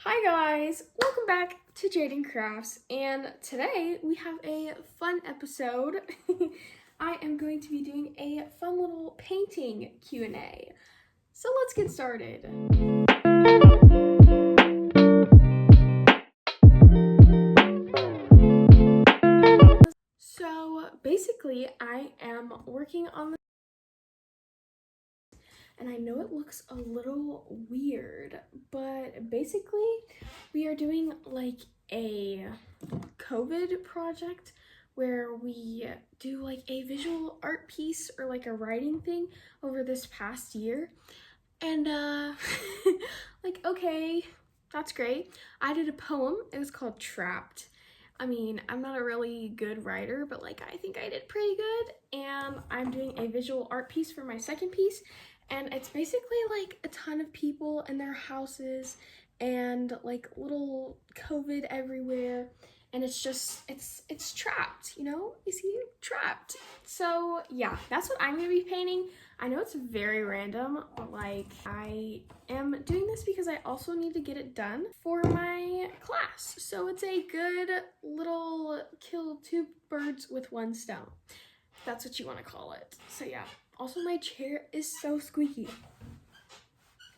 Hi guys, welcome back to Jadyn Crafts, and today we have a fun episode. I am going to be doing a fun little painting Q&A. So let's get started. So basically I am working on and I know it looks a little weird, but basically we are doing like a COVID project where we do like a visual art piece or like a writing thing over this past year. And like, okay, that's great. I did a poem. It was called Trapped. I mean, I'm not a really good writer, but like I think I did pretty good. And I'm doing a visual art piece for my second piece. And it's basically like a ton of people in their houses and like little COVID everywhere. And it's just, it's trapped, you know? You see, trapped. So yeah, that's what I'm gonna be painting. I know it's very random, but like I am doing this because I also need to get it done for my class. So it's a good little kill two birds with one stone. That's what you want to call it. So yeah. Also, my chair is so squeaky.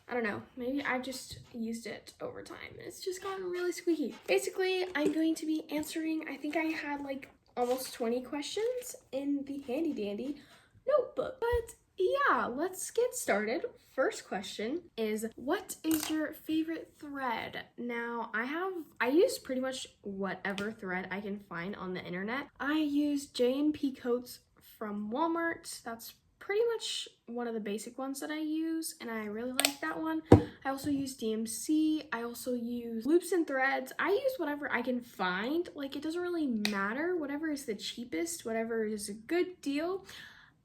I don't know, maybe I just used it over time. It's just gotten really squeaky. Basically, I'm going to be answering, I think I had like almost 20 questions in the handy dandy notebook. But yeah, let's get started. First question is, what is your favorite thread? Now, I use pretty much whatever thread I can find on the internet. I use J&P coats from Walmart. That's pretty much one of the basic ones that I use, and I really like that one. I also use DMC. I also use loops and threads. I use whatever I can find. Like, it doesn't really matter. Whatever is the cheapest, whatever is a good deal,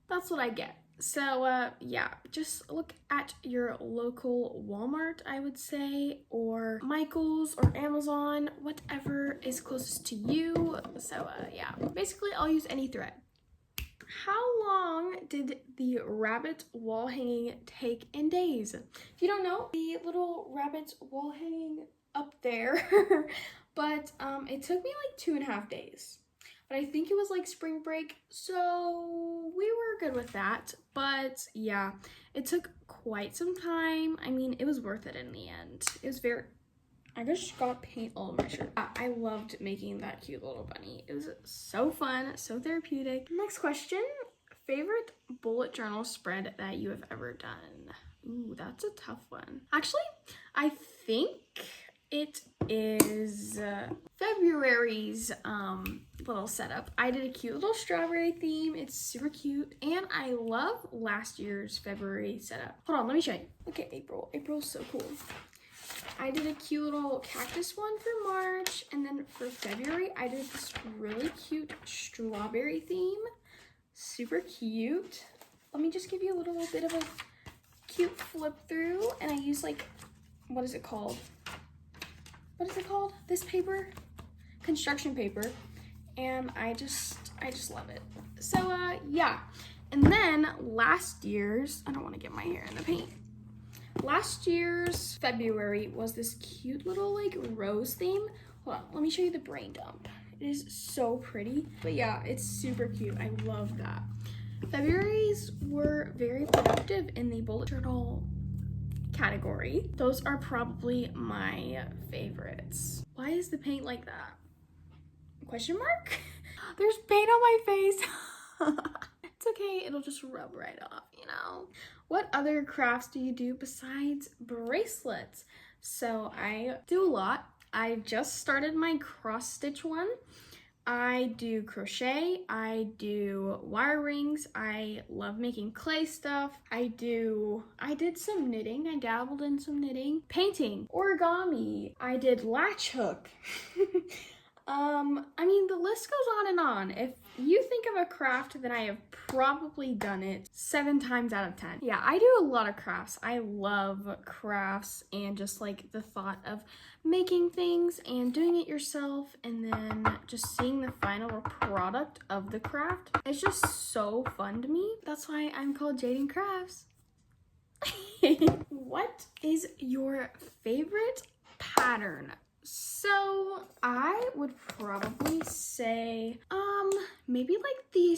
that's what I get. So yeah, just look at your local Walmart, I would say, or Michael's or Amazon, whatever is closest to you. So yeah, basically I'll use any thread. How long did the rabbit wall hanging take in days? If you don't know, the little rabbit wall hanging up there, but it took me like 2.5 days. But I think it was like spring break, so we were good with that. But yeah, it took quite some time. I mean, it was worth it in the end. It was I just got paint all over my shirt. I loved making that cute little bunny. It was so fun, so therapeutic. Next question, favorite bullet journal spread that you have ever done? Ooh, that's a tough one. Actually, I think it is February's little setup. I did a cute little strawberry theme. It's super cute, and I love last year's February setup. Hold on, let me show you. Look at April. April's so cool. I did a cute little cactus one for March, and then for February, I did this really cute strawberry theme. Super cute. Let me just give you a little bit of a cute flip through, and I use like, what is it called? What is it called? This paper? Construction paper. And I just love it. So yeah. And then last year's, I don't want to get my hair in the paint. Last year's February was this cute little like rose theme. Hold on, let me show you the brain dump. It is so pretty. But yeah, it's super cute. I love that. February's were very productive in the bullet journal category. Those are probably my favorites. Why is the paint like that? Question mark? There's paint on my face. It's okay, it'll just rub right off, you know? What other crafts do you do besides bracelets? So I do a lot. I just started my cross stitch one. I do crochet, I do wire rings, I love making clay stuff. I did some knitting, I dabbled in some knitting, painting, origami, I did latch hook. I mean, the list goes on and on. If you think of a craft, then I have probably done it 7 times out of 10. Yeah, I do a lot of crafts. I love crafts and just like the thought of making things and doing it yourself and then just seeing the final product of the craft. It's just so fun to me. That's why I'm called Jadyn Crafts. What is your favorite pattern. So I would probably say, maybe like the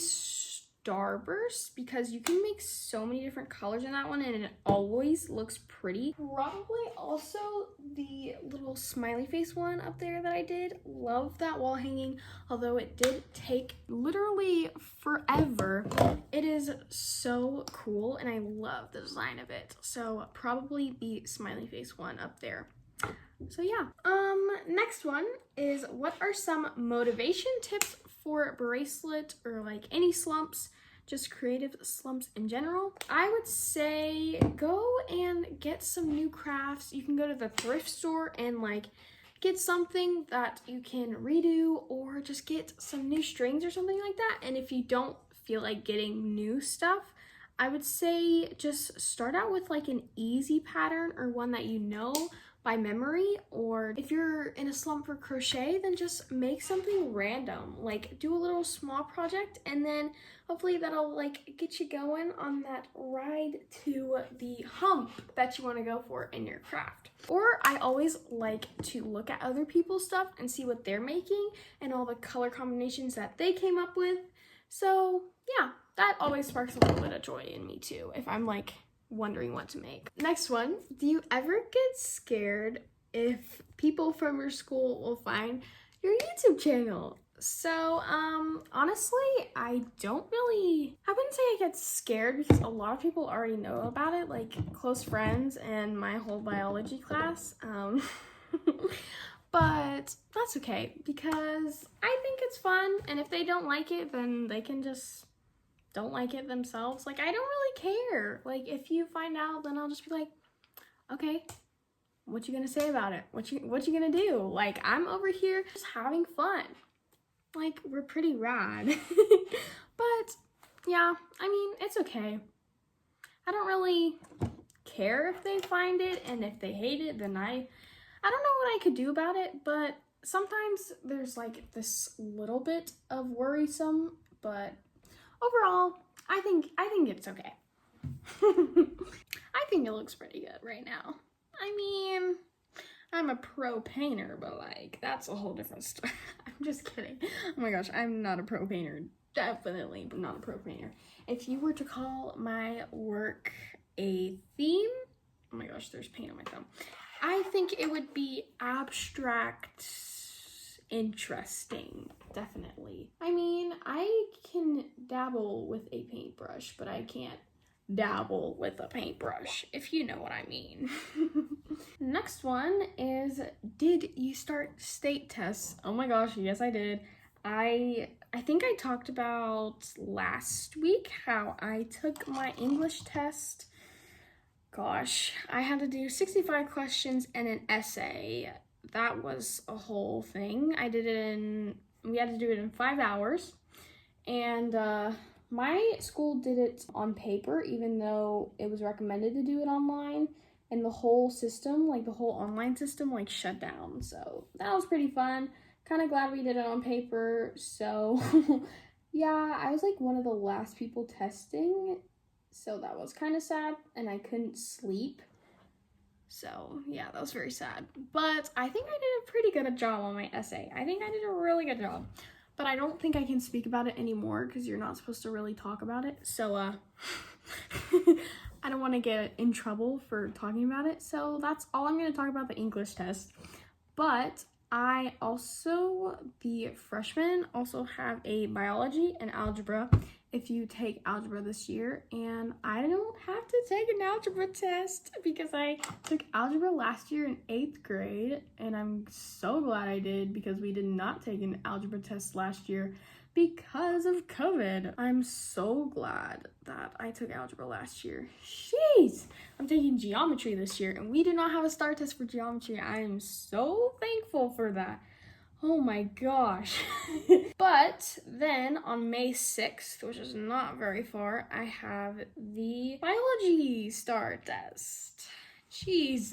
starburst, because you can make so many different colors in that one and it always looks pretty. Probably also the little smiley face one up there that I did. Love that wall hanging, although it did take literally forever. It is so cool and I love the design of it. So probably the smiley face one up there. So yeah, next one is, what are some motivation tips for bracelet or like any slumps, just creative slumps in general? I would say go and get some new crafts. You can go to the thrift store and like get something that you can redo, or just get some new strings or something like that. And if you don't feel like getting new stuff, I would say just start out with like an easy pattern or one that you know by memory. Or if you're in a slump for crochet, then just make something random, like do a little small project, and then hopefully that'll like get you going on that ride to the hump that you want to go for in your craft. Or I always like to look at other people's stuff and see what they're making and all the color combinations that they came up with. So yeah, that always sparks a little bit of joy in me too, if I'm like wondering what to make. Next one, do you ever get scared if people from your school will find your YouTube channel? So honestly, I wouldn't say I get scared, because a lot of people already know about it, like close friends and my whole biology class. But that's okay, because I think it's fun, and if they don't like it, then they can just don't like it themselves. Like, I don't really care. Like, if you find out, then I'll just be like, okay, what you gonna say about it? What you gonna do? Like, I'm over here just having fun. Like, we're pretty rad. But yeah, I mean, it's okay. I don't really care if they find it, and if they hate it, then I don't know what I could do about it. But sometimes there's like this little bit of worrisome, but overall, I think it's okay. I think it looks pretty good right now. I mean, I'm a pro painter, but like, that's a whole different story. I'm just kidding. Oh my gosh, I'm not a pro painter. Definitely not a pro painter. If you were to call my work a theme, oh my gosh, there's paint on my thumb. I think it would be abstract, interesting, definitely. I mean, I can dabble with a paintbrush, but I can't dabble with a paintbrush, if you know what I mean. Next one is, did you start state tests? Oh my gosh, yes I did. I think I talked about last week how I took my English test. Gosh, I had to do 65 questions and an essay. That was a whole thing. We had to do it in 5 hours. And my school did it on paper, even though it was recommended to do it online. And the whole system, like the whole online system, like shut down. So that was pretty fun. Kind of glad we did it on paper. So yeah, I was like one of the last people testing. So that was kind of sad, and I couldn't sleep. So yeah, that was very sad. But I think I did a pretty good job on my essay. I think I did a really good job. But I don't think I can speak about it anymore, because you're not supposed to really talk about it. So I don't want to get in trouble for talking about it. So that's all I'm going to talk about the English test. But I also, the freshmen, also have a biology and algebra if you take algebra this year, and I don't have to take an algebra test because I took algebra last year in 8th grade, and I'm so glad I did, because we did not take an algebra test last year because of COVID. I'm so glad that I took algebra last year. Jeez, I'm taking geometry this year, and we do not have a STAR test for geometry. I am so thankful for that. Oh my gosh. But then on May 6th, which is not very far, I have the biology STAR test. Jeez.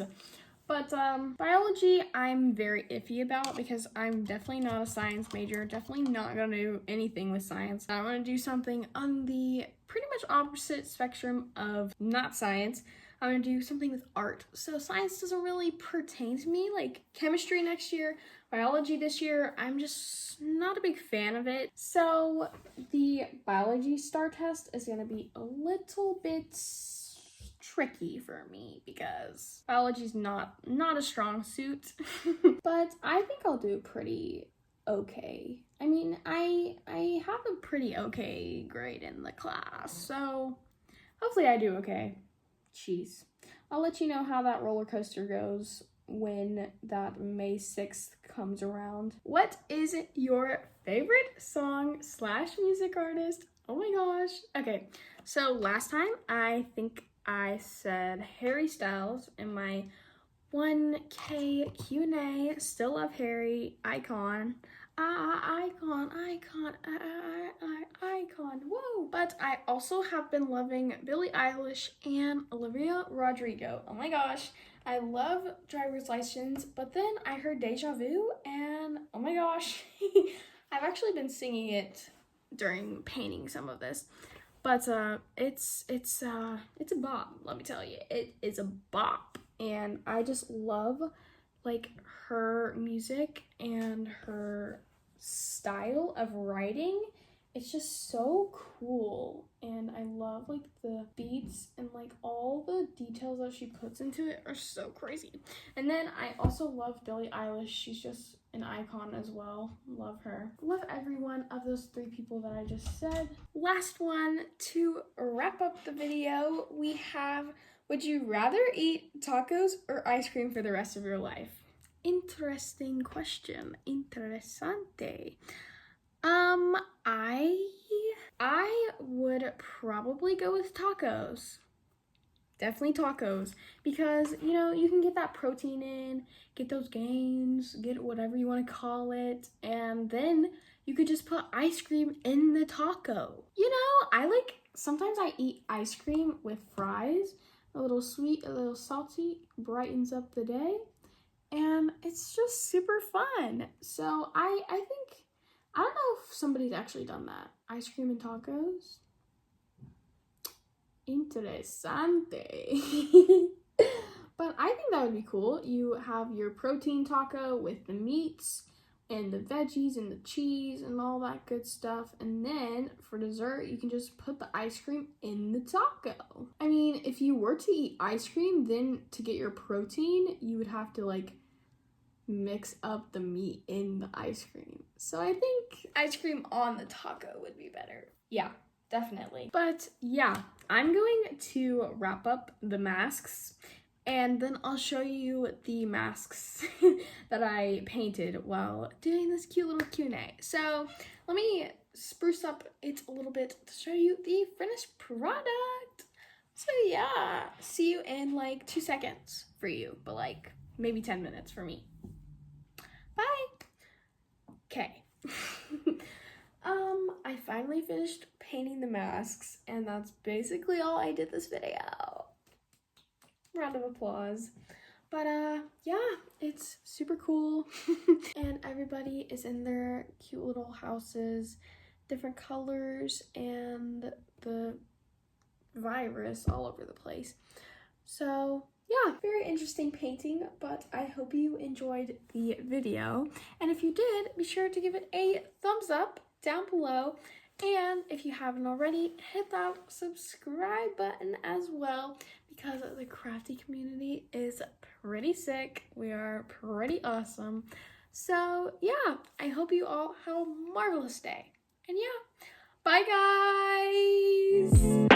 But biology, I'm very iffy about, because I'm definitely not a science major, definitely not gonna do anything with science. I want to do something on the pretty much opposite spectrum of not science, I'm gonna do something with art. So science doesn't really pertain to me, like chemistry next year, biology this year, I'm just not a big fan of it. So the biology STAR test is gonna be a little bit tricky for me because biology's not a strong suit. But I think I'll do pretty okay. I mean, I have a pretty okay grade in the class, so hopefully I do okay. Jeez. I'll let you know how that roller coaster goes when that May 6th comes around. What is your favorite song / music artist? Oh my gosh. Okay, so last time I think I said Harry Styles in my 1K Q&A. Still love Harry, icon. Icon. Whoa! But I also have been loving Billie Eilish and Olivia Rodrigo. Oh my gosh, I love Driver's License, but then I heard Deja Vu, and oh my gosh, I've actually been singing it during painting some of this. But it's a bop, let me tell you. It is a bop, and I just love like her music and her style of writing. It's just so cool, and I love like the beats and like all the details that she puts into it are so crazy. And then I also love Billie Eilish. She's just an icon as well. Love her. Love every one of those 3 people that I just said. Last one to wrap up the video, we have, would you rather eat tacos or ice cream for the rest of your life? Interesting question. Interessante. I would probably go with tacos. Definitely tacos, because you know, you can get that protein in, get those gains, get whatever you want to call it, and then you could just put ice cream in the taco. You know, sometimes I eat ice cream with fries, a little sweet, a little salty, brightens up the day, and it's just super fun. So I think, I don't know if somebody's actually done that. Ice cream and tacos. Interessante. But I think that would be cool. You have your protein taco with the meats and the veggies and the cheese and all that good stuff. And then for dessert, you can just put the ice cream in the taco. I mean, if you were to eat ice cream, then to get your protein, you would have to like mix up the meat in the ice cream. So I think ice cream on the taco would be better. Yeah, definitely. But yeah, I'm going to wrap up the masks, and then I'll show you the masks that I painted while doing this cute little Q&A. So let me spruce up it a little bit to show you the finished product. So yeah, see you in like 2 seconds for you, but like maybe 10 minutes for me. Bye. Okay. I finally finished painting the masks, and that's basically all I did this video. Round of applause. But yeah, it's super cool. And everybody is in their cute little houses, different colors, and the virus all over the place. So yeah, very interesting painting, but I hope you enjoyed the video. And if you did, be sure to give it a thumbs up down below. And if you haven't already, hit that subscribe button as well, because the crafty community is pretty sick. We are pretty awesome. So yeah, I hope you all have a marvelous day. And yeah, bye guys!